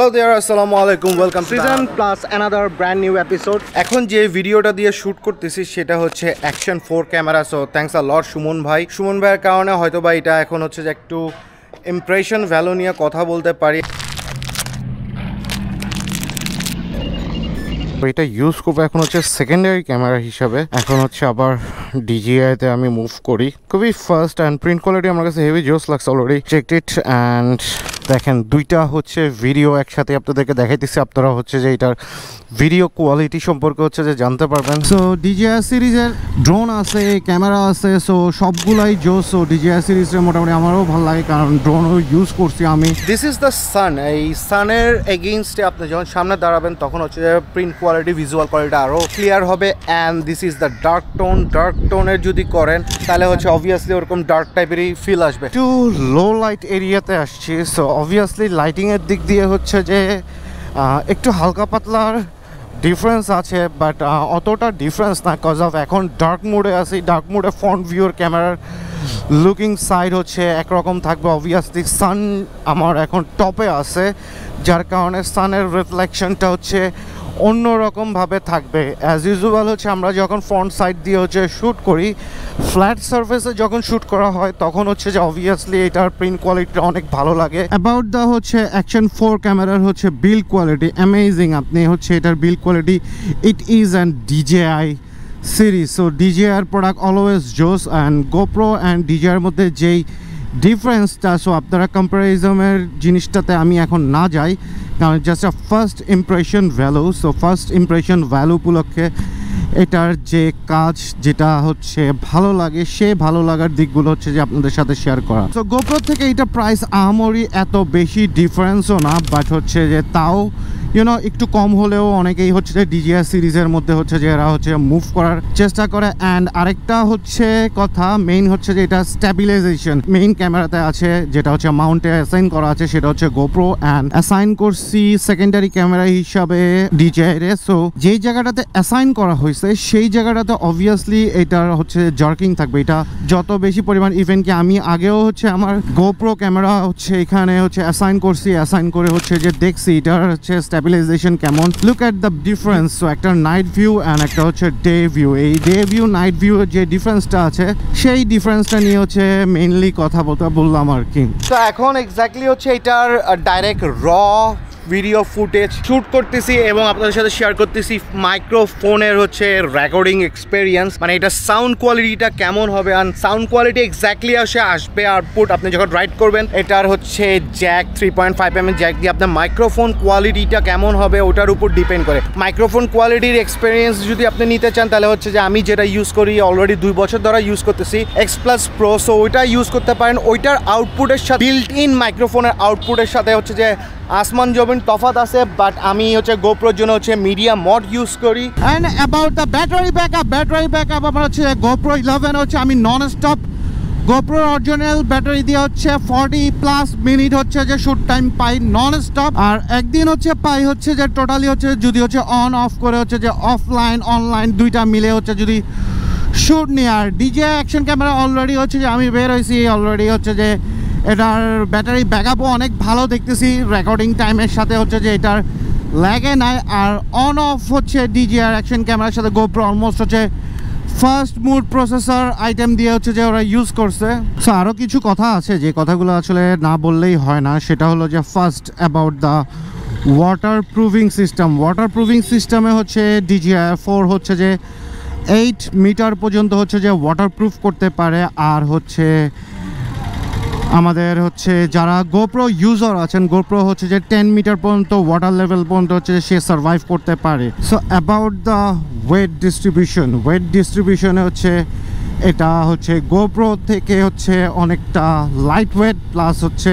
Hello there, Assalamualaikum. Welcome to Season plus another brand new episode. এখন যে ভিডিওটা দিয়ে শুট করতেছি সেটা হচ্ছে action 4 camera. So thanks a lot Suman ভাই। সুমন ভাইয়ের কারণে হয়তো বা এটা এখন হচ্ছে যে একটু ইমপ্রেশন ভ্যালু নিয়ে কথা বলতে পারি। এটা ইউজ করবো এখন হচ্ছে সেকেন্ডারি ক্যামেরা হিসাবে। এখন হচ্ছে আবার ডিজিআইতে আমি মুভ করি। খুবই ফার্স্ট অ্যান্ড প্রিন্ট কোয়ালিটি আমার কাছে হেভি জোস লাগছে। অলরেডি চেকড ইট অ্যান্ড দেখেন দুইটা হচ্ছে ভিডিও একসাথে আপনাদেরকে দেখাইতেছি। আপনারা হচ্ছে যে এটার ভিডিও কোয়ালিটি সম্পর্কে হচ্ছে যে জানতে পারবেন। সো ডিজিআই সিরিজের ড্রোন আছে, ক্যামেরা আছে, সো সবগুলাই জোস। সো ডিজিআই সিরিজের মোটামুটি আমারও ভালো লাগে কারণ ড্রোনও ইউজ করছি আমি। This is the sun. এই সানের এগেইনস্টে আপনি যখন সামনে দাঁড়াবেন তখন হচ্ছে যে প্রিন্ট কোয়ালিটি, ভিজুয়াল কোয়ালিটি আরও ক্লিয়ার হবে। And this is the dark tone. Dark টোনের যদি করেন তাহলে হচ্ছে অবভিয়াসলি ওরকম ডার্ক টাইপেরই ফিল আসবে। একটু লো লাইট এরিয়াতে আসছি। সো অবভিয়াসলি লাইটিংয়ের দিক দিয়ে হচ্ছে যে একটু হালকা পাতলার ডিফারেন্স আছে, বাট অতটা ডিফারেন্স না কজ অফ এখন ডার্ক মোডে আছি। ডার্ক মোডে ফ্রন্ট ভিউর ক্যামেরার লুকিং সাইড হচ্ছে একরকম থাকবে। অবভিয়াসলি সান আমার এখন টপে আছে, যার কারণে সানের রিফ্লেকশনটা হচ্ছে অন্যরকমভাবে থাকবে। অ্যাজ ইউজুয়াল হচ্ছে আমরা যখন ফ্রন্ট সাইড দিয়ে হচ্ছে শ্যুট করি, ফ্ল্যাট সারফেসে যখন শ্যুট করা হয় তখন হচ্ছে যে অবভিয়াসলি এটার প্রিন্ট কোয়ালিটিটা অনেক ভালো লাগে। অ্যাবাউট দ্য হচ্ছে অ্যাকশন 4 ক্যামেরার হচ্ছে বিল্ড কোয়ালিটি অ্যামেজিং। আপনি হচ্ছে এটার build quality, it is and DJI series. So ডিজেআইয়ের প্রোডাক্ট অলওয়েজ জোস। অ্যান্ড গোপ্রো অ্যান্ড ডিজেআইয়ের মধ্যে যেই ডিফারেন্সটা, সো আপনারা কম্প্যারিজমের জিনিসটাতে আমি এখন না যাই কারণ জাস্ট আ first impression value. So first impression value উপলক্ষে এটার যে কাজ যেটা হচ্ছে ভালো লাগে, সে ভালো লাগার দিকগুলো হচ্ছে যে আপনাদের সাথে শেয়ার করা। সো গোপ্রো থেকে এটা প্রাইস আহামরি এত বেশি ডিফারেন্সও না, বাট হচ্ছে যে তাও একটু কম হলেও অনেকেই হচ্ছে যে ডিজিআই সিরিজের মধ্যে হচ্ছে যে এরা হচ্ছে মুভ করার চেষ্টা করে। অ্যান্ড আরেকটা হচ্ছে কথা মেইন হচ্ছে যে এটা স্ট্যাবিলাইজেশন মেইন ক্যামেরাতে আছে, যেটা হচ্ছে মাউন্টে অ্যাসাইন করা আছে, সেটা হচ্ছে গোপ্রো। অ্যান্ড অ্যাসাইন করছি সেকেন্ডারি ক্যামেরা হিসাবে ডিজিআই রে। সো যেই জায়গাটাতে অ্যাসাইন করা হয়েছে সেই জায়গাটাতে অবভিয়াসলি এটার হচ্ছে জার্কিং থাকবে। এটা যত বেশি পরিমাণ, ইভেন কি আমি আগেও হচ্ছে আমার গোপ্রো ক্যামেরা হচ্ছে এখানে হচ্ছে অ্যাসাইন করছি, অ্যাসাইন করে হচ্ছে যে দেখছি এটার হচ্ছে স্ট্যাবিলাইজেশন কেমন। Look at the difference. So একটা নাইট ভিউ অ্যান্ড একটা হচ্ছে ডে ভিউ। এই ডে ভিউ নাইট ভিউ যে ডিফারেন্সটা আছে সেই ডিফারেন্সটা নিয়ে হচ্ছে মেইনলি কথা বললাম আর কি। তো এখন এক্স্যাক্টলি হচ্ছে এটার ডাইরেক্ট র ভিডিও ফুটেজ শ্যুট করতেছি এবং আপনাদের সাথে শেয়ার করতেছি মাইক্রোফোনের হচ্ছে রেকর্ডিং এক্সপেরিয়েন্স, মানে এটা সাউন্ড কোয়ালিটিটা কেমন হবে। আর সাউন্ড কোয়ালিটি এক্স্যাক্টলি আসবে আউটপুট আপনি যখন রাইড করবেন। এটার হচ্ছে জ্যাক 3.5mm জ্যাক দিয়ে আপনার মাইক্রোফোন কোয়ালিটিটা কেমন হবে ওটার উপর ডিপেন্ড করে। মাইক্রোফোন কোয়ালিটির এক্সপেরিয়েন্স যদি আপনি নিতে চান তাহলে হচ্ছে যে আমি যেটা ইউজ করি অলরেডি 2 বছর ধরে ইউজ করতেছি, X+ Pro। সো ওইটা ইউজ করতে পারেন। ওইটার আউটপুটের সাথে বিল্ট ইন মাইক্রোফোনের আউটপুটের সাথে হচ্ছে যে আসমান জমিন তফাৎ আছে, বাট আমি হচ্ছে গোপ্রোর জন্য হচ্ছে মিডিয়া মড ইউজ করি। And about the battery backup আমার হচ্ছে গোপ্রো 11 হচ্ছে আমি non stop GoPro original battery দিয়ে হচ্ছে 40+ মিনিট হচ্ছে যে শুট টাইম পাই নন স্টপ। আর একদিন হচ্ছে পাই হচ্ছে যে টোটালি হচ্ছে যদি হচ্ছে অন অফ করে হচ্ছে যে অফলাইন অনলাইন দুইটা মিলে হচ্ছে যদি শুট নিয়ে। আর ডিজিআই অ্যাকশন ক্যামেরা অলরেডি হচ্ছে যে আমি বের হয়েছি, অলরেডি হচ্ছে যে এটার ব্যাটারি ব্যাকআপও অনেক ভালো দেখতেছি রেকর্ডিং টাইমের সাথে হচ্ছে যে এটার ল্যাগে নাই। আর অন অফ হচ্ছে ডিজিআই অ্যাকশন ক্যামেরার সাথে গোপ্রো অলমোস্ট হচ্ছে ফার্স্ট মুড প্রসেসর আইটেম দিয়ে হচ্ছে যে ওরা ইউজ করছে। সো আরও কিছু কথা আছে যে কথাগুলো আসলে না বললেই হয় না, সেটা হলো যে first about the water proofing system. Water proofing সিস্টেমে হচ্ছে ডিজিআই 4 হচ্ছে যে 8 মিটার পর্যন্ত হচ্ছে যে ওয়াটারপ্রুফ করতে পারে। আর হচ্ছে আমাদের হচ্ছে যারা গোপ্রো ইউজার আছেন, গোপ্রো হচ্ছে যে 10 মিটার পর্যন্ত ওয়াটার লেভেল পর্যন্ত হচ্ছে সে সার্ভাইভ করতে পারে। সো অ্যাবাউট দ্য ওয়েট ডিস্ট্রিবিউশনে হচ্ছে এটা হচ্ছে গোপ্রো থেকে হচ্ছে অনেকটা লাইট ওয়েট, প্লাস হচ্ছে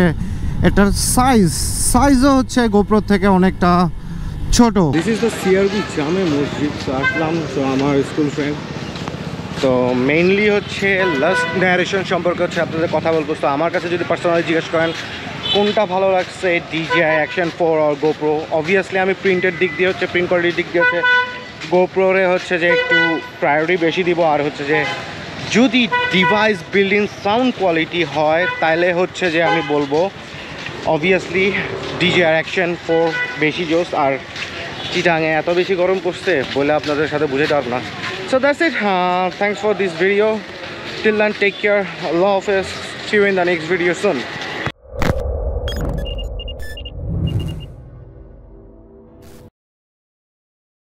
এটার সাইজও হচ্ছে গোপ্রো থেকে অনেকটা ছোট। দিস ইজ দ্য সিআরবি জামে মসজিদ। আসলাম তো আমার স্কুল ফ্রেন্ড। তো মেইনলি হচ্ছে লাস্ট ন্যারেশন সম্পর্কে হচ্ছে আপনাদের কথা বলবো। তো আমার কাছে যদি পার্সোনালি জিজ্ঞেস করেন কোনটা ভালো লাগছে ডিজিআই অ্যাকশন 4 আর গোপ্রো, অবভিয়াসলি আমি প্রিন্টের দিক দিয়ে হচ্ছে প্রিন্ট কোয়ালিটির দিক দিয়ে হচ্ছে গোপ্রোরে হচ্ছে যে একটু প্রায়োরিটি বেশি দিব। আর হচ্ছে যে যদি ডিভাইস বিল্ডিং সাউন্ড কোয়ালিটি হয় তাহলে হচ্ছে যে আমি বলবো অবভিয়াসলি DJI Action 4 বেশি জোস, আর চিটাঙে এত বেশি গরম পড়ছে বলে আপনাদের সাথে বুঝাতে পারব না। So that's it, thanks for this video, till then take care, Allah Hafiz, see you in the next video soon.